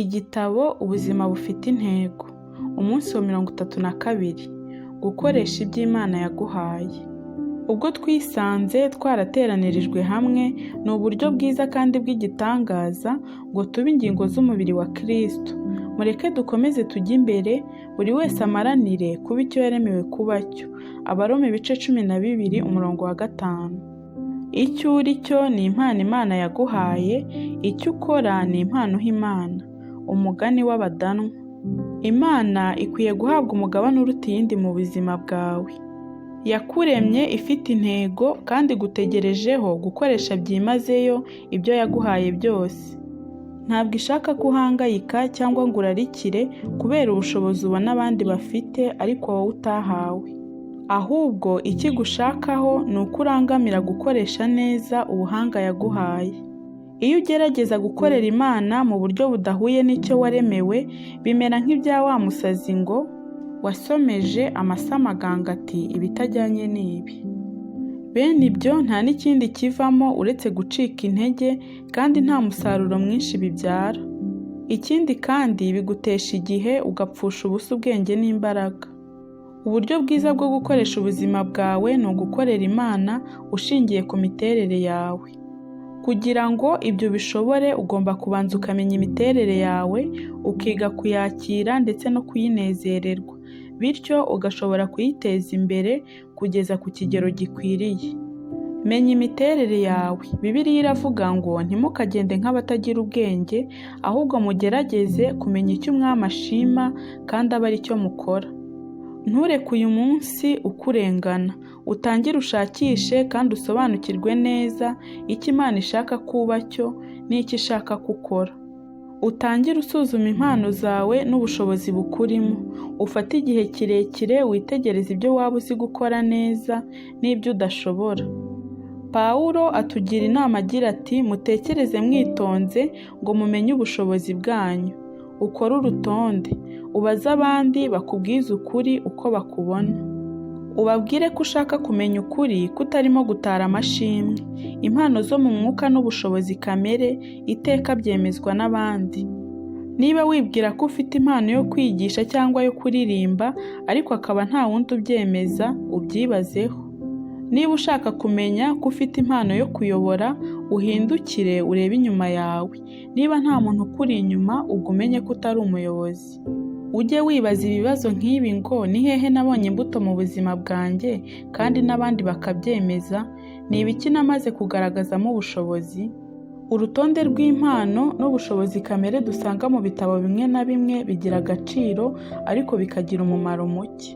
Igitabo Ubuzima bufite intego. Umunsi wa 32. Gukoresha ibyo Imana yaguhaye. Ubwo twisanze twarateranirijwe hamwe, ni uburyo bwiza kandi bw'igitangaza ngo tube ingingo z'umubiri wa Kristo. Mureke dukomeze tujye imbere, buri wese amaranire kuba icyo yaremewe kuba cyo. Abaroma ibice 12 umurongo wa 5. Icyo uri cyo ni impano Imana yaguhaye, icyo ukora ni impano Imana. Umugani w'Abadanwa. Imana ikwiye guhabwa umugabane uruta iyindi mu buzima bwawe. Yakuremye ifite intego kandi gutegerejeho gukoresha byimazeyo ibyo yaguhaye byose. Ntabwo ishaka ko uhangayika cyangwa ngo urarikire kubera ubushobozi ubona abandi bafite ariko wowe utahawe. Ahubwo ikigushakaho ni uko urangamira gukoresha neza ubuhanga yaguhaye. Iyo ugerageza gukorera Imana mu buryo budahuye n'icyo waremewe, bimera nk'ibya wa musazi ngo wasomeje amasamaganga ati ibitajyanye n'ibi. Bene ibyo nta n'ikindi kivamo uretse gucika intege kandi nta musaruro mwinshi bibyara. Ikindi kandi bigutesha igihe ugapfusha ubusa ubwenge n'imbaraga. Uburyo bwiza bwo gukoresha ubuzima bwawe ni ugukorera Imana ushingiye ku miterere yawe. Kugira ngo ibyo bishobore ugomba kubanza ukamenya imiterere yawe, ukiga kuyakira ndetse no kuyinezererwa, bityo ugashobora kuyiteza imbere kugeza ku kigero gikwiriye. Menya imiterere yawe. Bibiliya iravuga ngo ntimukagende nk'abatagira ubwenge, ahubwo mugerageze kumenya icyo Umwami ashima kandi abe ari cyo mukora. Ntureke uyu munsi ukurengana. Utangire ushakishe kandi usobanukirwe neza icyo Imana ishaka kuba cyo n'icyo ishaka gukora. Utangire usuzuma impano zawe n'ubushobozi bukurimo. Ufate igihe kirekire witegereze ibyo waba uzi gukora neza n'ibyo udashobora. Pawulo atugira inama agira ati mutekereze mwitonze ngo mumenye ubushobozi bwanyu. Ukore urutonde. Ubaze abandi bakubwize ukuri uko bakubona. Ubabwire ko ushaka kumenya ukuri kutarimo gutara amashimwe. Impano zo mu mwuka n'ubushobozi kamere iteka byemezwa n'abandi. Niba wibwira ko ufite impano yo kwigisha cyangwa yo kuririmba ariko akaba nta wundi ubyemeza, ubyibazeho. Niba ushaka kumenya ko ufite impano yo kuyobora, uhindukire urebe inyuma yawe. Niba nta muntu ukuri inyuma, ubwo umenye ko utari umuyobozi. Ujye wibaza ibibazo nk'ibi ngo ni hehe nabonye imbuto mu buzima bwanjye kandi n'abandi bakabyemeza? Ni ibiki namaze kugaragazamo ubushobozi? Urutonde rw'impano n'ubushobozi kamere dusanga mu bitabo bimwe na bimwe bigira agaciro ariko bikagira umumaro muke.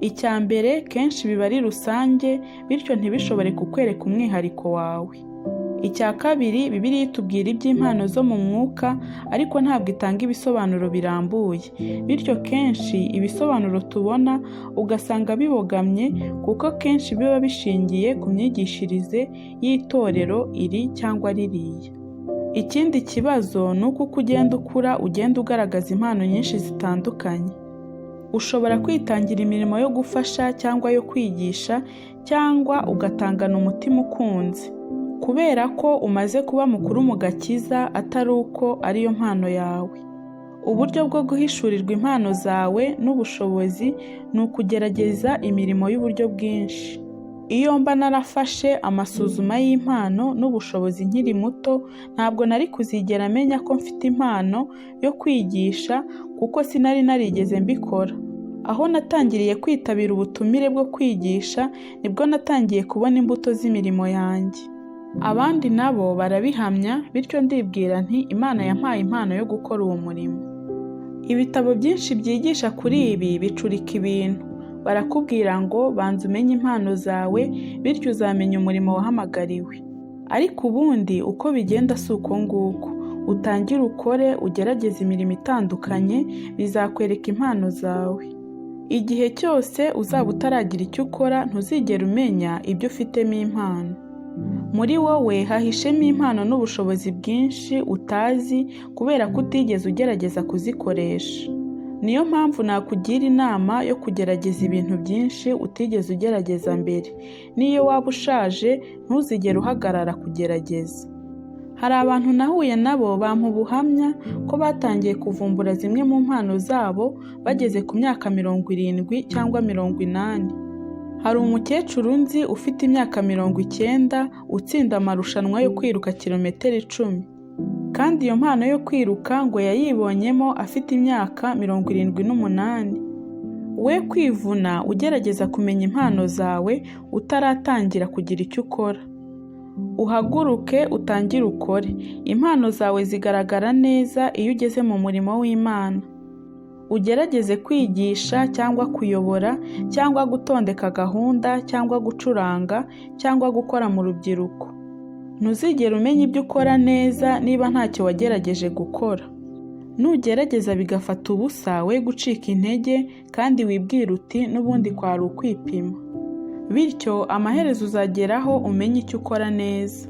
Icya mbere kenshi biba ari rusange, bityo ntibishobore kukwereka umwihariko wawe. Icya kabiri, Bibiliya itubwira iby'impano zo mu mwuka ariko ntabwo itanga ibisobanuro birambuye. Bityo kenshi ibisobanuro tubona ugasanga bibogamye kuko kenshi biba bishingiye ku myigishirize y'itorero iri cyangwa ririya. Ikindi kibazo ni uko uko ugenda ukura ugenda ugaragaza impano nyinshi zitandukanye. Ushobora kwitangira imirimo yo gufasha cyangwa yo kwigisha cyangwa ugatangana umutima ukunze. Kubera ko umaze kuba mukuru mu gakiza atari uko ariyo mpano yawe. Uburyo bwo guhishurirwa impano zawe n'ubushobozi ni ukugerageza imirimo y'uburyo bwinshi. Iyo mba narafashe amasuzuma y'impano n'ubushobozi nkiri muto, ntabwo nari kuzigera menya ko mfite impano yo kwigisha kuko sinari narigeze mbikora. Aho natangiriye kwitabira ubutumire bwo kwigisha, nibwo natangiye kubona imbuto z'imirimo yanjye. Abandi nabo barabihamya, bityo ndibwira nti Imana yampaye impano yo gukora uwo murimo. Ibitabo byinshi byigisha kuri ibi bicurika ibintu. Barakubwira ngo banza umenye impano zawe, bityo uzamenya umurimo wahamagariwe. Ariko ubundi uko bigenda si uko nguko. Utangire ukore, ugerageze imirimo itandukanye, bizakwereka impano zawe. Igihe cyose uzaba utaragira icyo ukora, ntuzigera umenya ibyo ufitemo impano. Muri wowe hahishemo impano n'ubushobozi bwinshi utazi kubera ko utigeze ugerageza kuzikoresha. Niyo mpamvu nakugira inama yo kugerageza ibintu byinshi utigeze ugerageza mbere. Niyo waba ushaje, ntuzigere uhagarara kugerageza. Hari abantu nahuye nabo bampa ubuhamya ko batangiye kuvumbura zimwe mu mpano zabo bageze ku myaka 70 cyangwa 80. Hari umukecuru nzi ufite imyaka 90 utsinda amarushanwa yo kwiruka kilometero 10. Kandi iyo mpano yo kwiruka ngo yayibonyemo afite imyaka 78. We kwivuna ugerageza kumenya impano zawe utaratangira kugira icyo ukora. Uhaguruke utangire ukore. Impano zawe zigaragara neza iyo ugeze mu murimo w'Imana. Ugerageze kwigisha cyangwa kuyobora cyangwa gutondeka gahunda cyangwa gucuranga cyangwa gukora mu rubyiruko. Ntuzigera umenya ibyo ukora neza niba ntacyo wagerageje gukora. Nugerageza bigafata ubusa, we gucika intege kandi wibwira uti n'ubundi kwari ukwipima. Bityo amaherezo uzageraho umenye icyo ukora neza.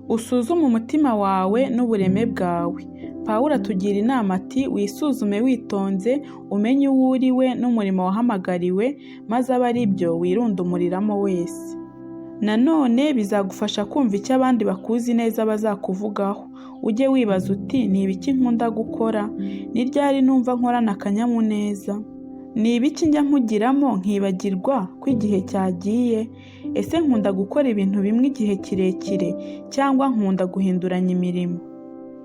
Usuzume umutima wawe n'ubureme bwawe. Pawulo atugira inama ati wisuzume witonze, umenye uwo uriwe n'umurimo wahamagariwe, maze aba ari byo wirundumuriramo wese. Nanone bizagufasha kumva icyo abandi bakuzi neza bazakuvugaho. Ujye wibaza uti ni ibiki nkunda gukora? Ni ryari numva nkorana akanyamuneza? Ni ibiki njya nkugiramo nkibagirwa ko igihe cyagiye? Ese nkunda gukora ibintu bimwe igihe kirekire cyangwa nkunda guhinduranya imirimo?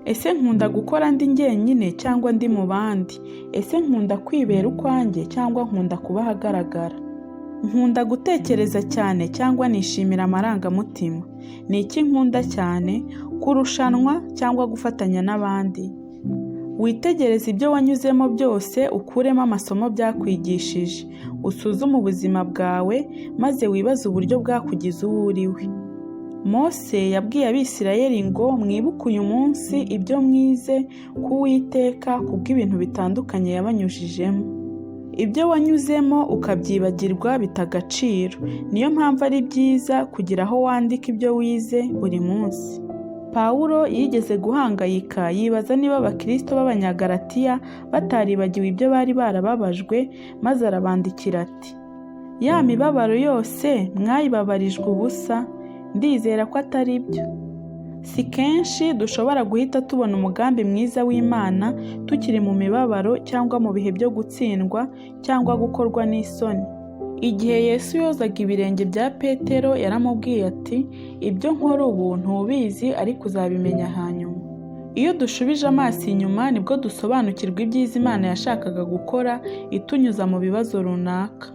Ese nkunda gukora ndi njyenyine cyangwa ndi mu bandi? Ese nkunda kwibera ukwanjye cyangwa nkunda kuba ahagaragara? Nkunda gutekereza cyane cyangwa nishimira amarangamutima? Ni iki nkunda cyane, kurushanwa cyangwa gufatanya n'abandi? Witegereze ibyo wanyuzemo byose, ukuremo amasomo byakwigishije. Usuzume ubuzima bwawe maze wibaze uburyo bwakugize uwo uriwe. Mose yabwiye Abisirayeli ngo mwibuke uyu munsi ibyo mwize ku Uwiteka kubw'ibintu bitandukanye yabanyujijemo. Ibyo wanyuzemo ukabyibagirwa bitagaciro. Niyo mpamvu ari byiza kugira aho wandika ibyo wize buri munsi. Pawulo yigeze guhangayika yibaza niba abakristo b'Abanyagalatiya bataribagiwe ibyo bari barababajwe, maze arabandikira ati: ya mibabaro yose mwayibabarijwe ubusa. Ndizera ko atari byo. Si kenshi dushobora guhita tubona umugambi mwiza w'Imana tukiri mu mibabaro cyangwa mu bihe byo gutsindwa cyangwa gukorwa n'isoni. Igihe Yesu yozaga ibirenge bya Petero yaramubwiye ati ibyo nkora ubu ntubizi ariko uzabimenya hanyuma. Iyo dushubije amaso inyuma nibwo dusobanukirwa ibyiza Imana yashakaga gukora itunyuza mu bibazo runaka.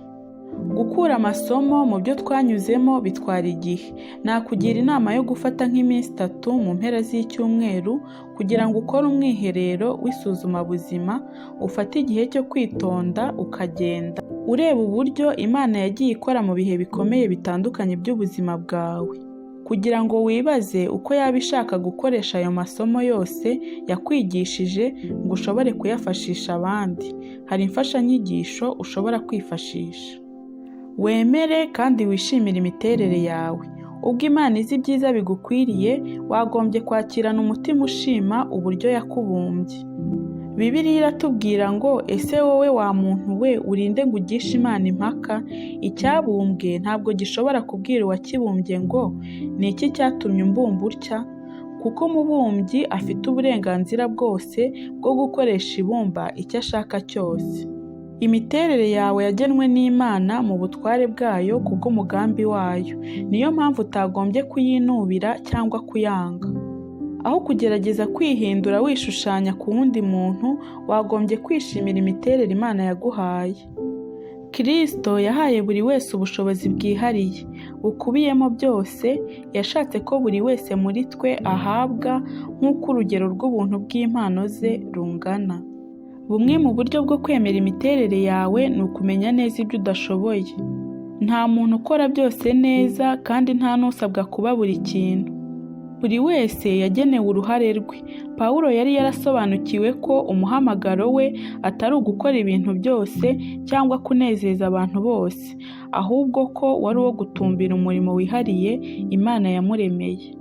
Gukura amasomo mu byo twanyuzemo bitwara igihe. Nakugira inama yo gufata nk'iminsi 3 mu mpera z'icyumweru kugira ngo ukore umwiherero w'isuzumabuzima, ufate igihe cyo kwitonda ukagenda ureba uburyo Imana yagiye ikora mu bihe bikomeye bitandukanye by'ubuzima bwawe, kugira ngo wibaze uko yaba ishaka gukoresha ayo masomo yose yakwigishije ngo ushobore kuyafashisha abandi. Hari imfashanyigisho ushobora kwifashisha. Wemere kandi wishimire imiterere yawe. Ubwo Imana izi ibyiza bigukwiriye, wagombye kwakirana umutima ushima uburyo yakubumbye. Bibiliya iratubwira ngo ese wowe wa muntu we urinde ngo ugishe Imana impaka? Icyabumbwe ntabwo gishobora kubwira uwakibumbye ngo ni iki cyatumye umbumba utya, kuko umubumbyi afite uburenganzira bwose bwo gukoresha ibumba icyo ashaka cyose. Imiterere yawe yagenwe n'Imana mu butware bwayo kubw'umugambi wayo. Niyo mpamvu utagombye kuyinubira cyangwa kuyanga. Aho kugerageza kwihindura wishushanya ku wundi muntu, wagombye kwishimira imiterere Imana yaguhaye. Kristo yahaye buri wese ubushobozi bwihariye bukubiyemo byose. Yashatse ko buri wese muri twe ahabwa nk'uko urugero rw'ubuntu bw'impano ze rungana. Bumwe mu buryo bwo kwemera imiterere yawe ni ukumenya neza ibyo udashoboye. Nta muntu ukora byose neza kandi nta n'usabwa kuba buri kintu. Buri wese yagenewe uruhare rwe. Pawulo yari yarasobanukiwe ko umuhamagaro we atari ugukora ibintu byose cyangwa kunezeza abantu bose, ahubwo ko wari uwo gutumbira umurimo wihariye Imana yamuremeye.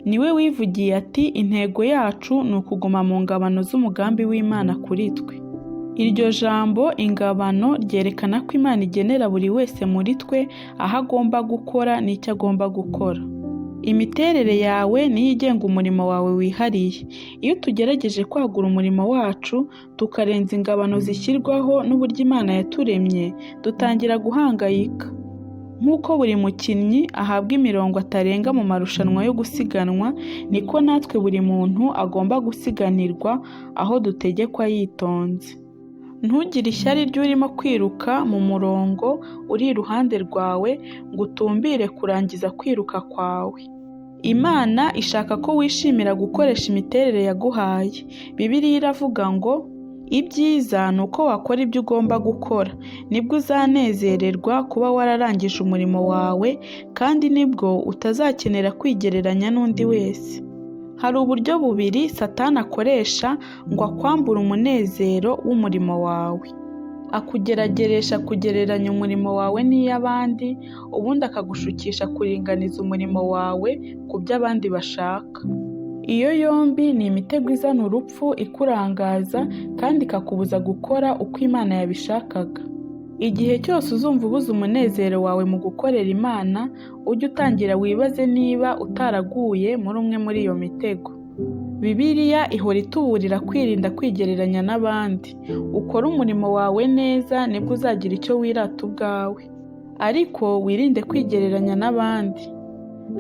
Niwe wivugiye ati intego yacu ni ukuguma mu ngabano z'umugambi w'Imana kuri twe. Iryo jambo ingabano ryerekana ko Imana igenera buri wese muri twe aho agomba gukora n'icyo agomba gukora. Imiterere yawe niyo igenga umurimo wawe wihariye. Iyo tugerageje kwagura umurimo wacu tukarenza ingabano zishyirwaho n'uburyo Imana yaturemye, dutangira guhangayika. Nk'uko buri mukinnyi ahabwa imirongo atarenga mu marushanwa yo gusiganwa, niko natwe buri muntu agomba gusiganirwa aho dutegekwa yitonze. Ntugire ishyari ry'urimo kwiruka mu murongo uri iruhande rwawe ngo utumbire kurangiza kwiruka kwawe. Imana ishaka ko wishimira gukoresha imiterere yaguhaye. Bibiliya iravuga ngo ibyiza ni uko wakora ibyo ugomba gukora, nibwo uzanezererwa kuba wararangije umurimo wawe, kandi nibwo utazakenera kwigereranya n'undi wese. Hari uburyo bubiri Satani akoresha ngo akwambure umunezero w'umurimo wawe. Akugerageresha kugereranya umurimo wawe n'iy'abandi, ubundi akagushukisha kuringaniza umurimo wawe ku byo abandi bashaka. Iyo yombi ni imitego izana urupfu, ikurangaza kandi ikakubuza gukora uko Imana yabishakaga. Igihe cyose uzumva ubuze umunezero wawe mu gukorera Imana, ujye utangira wibaze niba utaraguye muri umwe muri iyo mitego. Bibiliya ihora ituburira kwirinda kwigereranya n'abandi. Ukora umurimo wawe neza nibwo uzagira icyo wirata ubwawe, ariko wirinde kwigereranya n'abandi.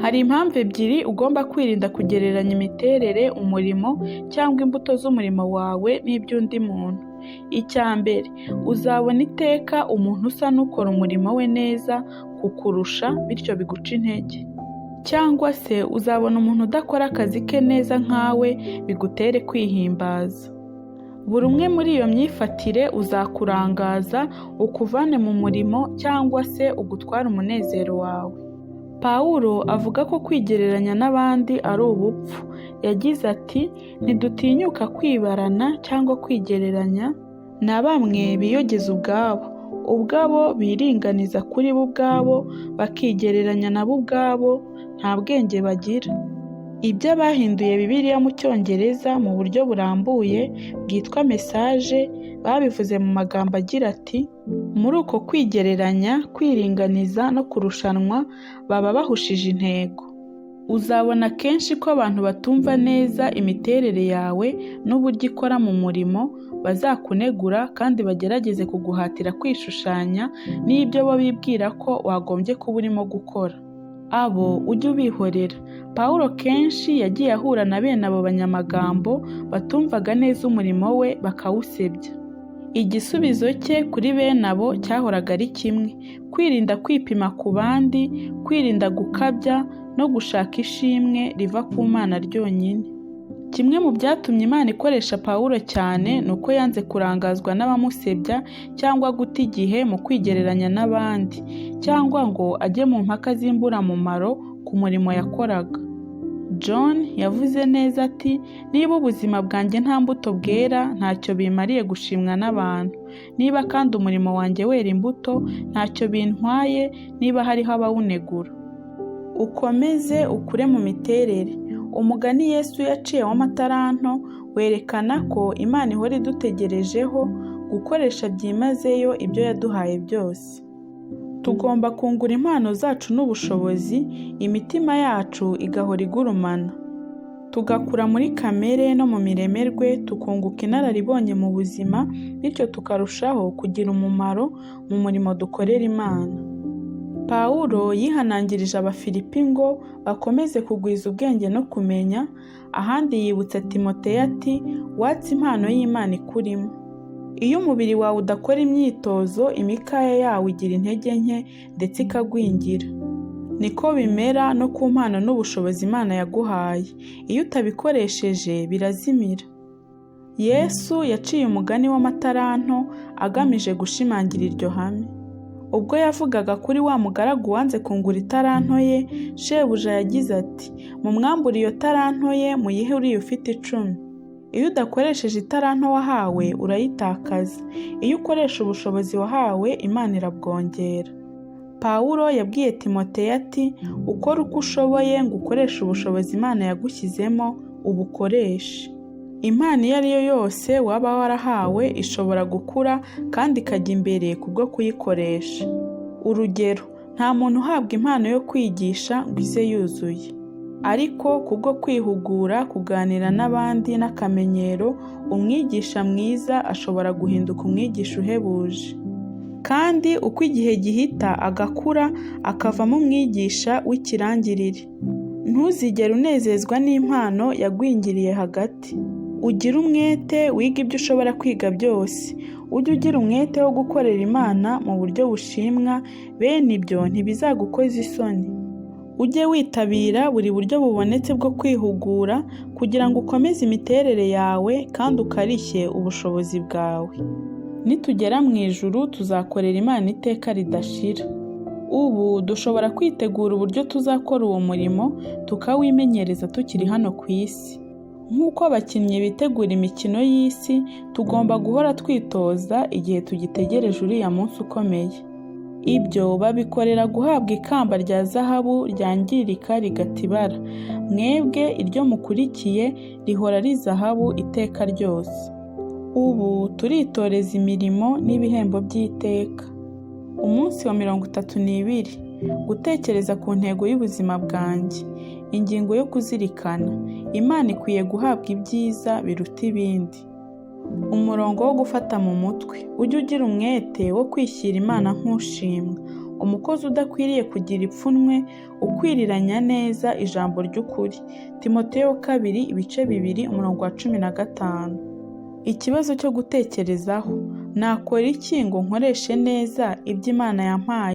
Hari impamvu ebyiri ugomba kwirinda kugereranya imiterere, umurimo cyangwa imbuto z'umurimo wawe n'iby'undi muntu. Icya mbere, uzabona iteka umuntu usa n'ukora umurimo we neza kukurusha, bityo biguca intege. Cyangwa se uzabona umuntu udakora akazi ke neza nkawe, bigutere kwihimbaza. Buri umwe muri iyo myifatire uzakurangaza, ukuvane mu murimo cyangwa se ugutware umunezero wawe. Pawulo avuga ko kwigereranya n'abandi ari ubupfu. Yagize ati, ntidutinyuka kwibarana cyangwa kwigereranya na bamwe biyogeza ubwabo biringaniza kuri bo ubwabo, bakigereranya nabo ubwabo, nta bwenge bagira. Ibyo bahinduye Bibiliya mu Cyongereza mu buryo burambuye bwitwa mesaje, babivuze mu magambo agira ati, muri uko kwigereranya, kwiringaniza no kurushanwa baba bahushije intego. Uzabona kenshi ko abantu batumva neza imiterere yawe n'uburyo ikora mu murimo bazakunegura kandi bagerageze kuguhatira kwishushanya n'ibyo bo bibwira ko wagombye kuba urimo gukora. Abo ujye ubihorera. Pawulo kenshi yagiye ahura na bene abo banyamagambo batumvaga neza umurimo we bakawusebya. Igisubizo cye kuri bene abo cyahoraga ari kimwe: kwirinda kwipima ku bandi, kwirinda gukabya no gushaka ishimwe riva ku Mana ryonyine. Kimwe mu byatumye Imana ikoresha Pawulo cyane ni uko yanze kurangazwa n'abamusebya cyangwa guta igihe mu kwigereranya n'abandi, cyangwa ngo ajye mu mpaka z'imburamumaro ku murimo yakoraga. John yavuze neza ati, niba ubuzima bwanjye nta mbuto bwera, ntacyo bimariye gushimwa n'abantu. Niba kandi umurimo wanjye wera imbuto, ntacyo bintwaye niba hariho abawunegura. Ukomeze ukure mu miterere. Umugani Yesu yaciye w'amataranto werekana ko Imana ihora idutegerejeho gukoresha byimazeyo ibyo yaduhaye byose. Tugomba kungura impano zacu n'ubushobozi, imitima yacu igahora igurumana. Tugakura muri kamere no mu miremerwe, tukunguka inararibonye mu buzima, bityo tukarushaho kugira umumaro mu murimo dukorera Imana. Pawulo yihanangirije Abafilipi ngo bakomeze kugwiza ubwenge no kumenya. Ahandi yibutsa Timoteyo ati, watse impano y'Imana ikurimo. Iyo umubiri wawe udakora imyitozo, imikaya yawe igira intege nke ndetse ikagwingira. Niko bimera no ku mpano n'ubushobozi Imana yaguhaye. Iyo utabikoresheje birazimira. Yesu yaciye umugani w'amataranto agamije gushimangira iryo hame. Ubwo yavugaga kuri wa mugaragu wanze kungura itaranto ye, shebuja yagize ati, mumwambure iyo taranto ye muyihe uriya ufite 10. Iyo udakoresheje itaranto wahawe urayitakaza. Iyo ukoresha ubushobozi wahawe, Imana irabwongera. Pawulo yabwiye Timoteyo ati, ukora uko ushoboye ngo ukoreshe ubushobozi Imana yagushyizemo ubukoreshe. Impano iyo ari yo yose waba warahawe ishobora gukura kandi ikajya imbere kubwo kuyikoresha. Urugero, nta muntu uhabwa impano yo kwigisha ngo ize yuzuye. ariko kubwo kwihugura, kuganira n'abandi n'akamenyero, umwigisha mwiza ashobora guhinduka umwigisha uhebuje. Kandi uko igihe gihita agakura akavamo umwigisha w'ikirangirire. Ntuzigere unezezwa n'impano yagwingiriye hagati. Ugire umwete wiga ibyo ushobora kwiga byose. Ujye ugira umwete wo gukorera Imana mu buryo bushimwa, bene ibyo ntibizagukoza isoni. Ujye witabira buri buryo bubonetse bwo kwihugura kugira ngo ukomeze imiterere yawe kandi ukarishye ubushobozi bwawe. Nitugera mu ijuru tuzakorera Imana iteka ridashira. Ubu dushobora kwitegura uburyo tuzakora uwo murimo tukawimenyereza tukiri hano ku isi. Nk'uko abakinnyi bitegura imikino y'isi, tugomba guhora twitoza igihe tugitegereje uriya munsi ukomeye. Ibyo babikorera guhabwa ikamba rya zahabu ryangirika rigata ibara. Mwebwe iryo mukurikiye rihora ari zahabu iteka ryose. Ubu turitoreza imirimo n'ibihembo by'iteka. Umunsi wa 32. Gutekereza ku ntego y'ubuzima bwanjye. Ingingo yo kuzirikana. Imana ikwiye guhabwa ibyiza biruta ibindi. Umurongo wo gufata mu mutwe. Ujye ugira umwete wo kwishyira Imana nk'ushimwa. Umukozi udakwiriye kugira ipfunwe, ukwiriranya neza ijambo ry'ukuri. Timoteyo 2:2-15. Ikibazo cyo gutekerezaho. Nakora iki ngo nkoreshe neza ibyo Imana yampaye?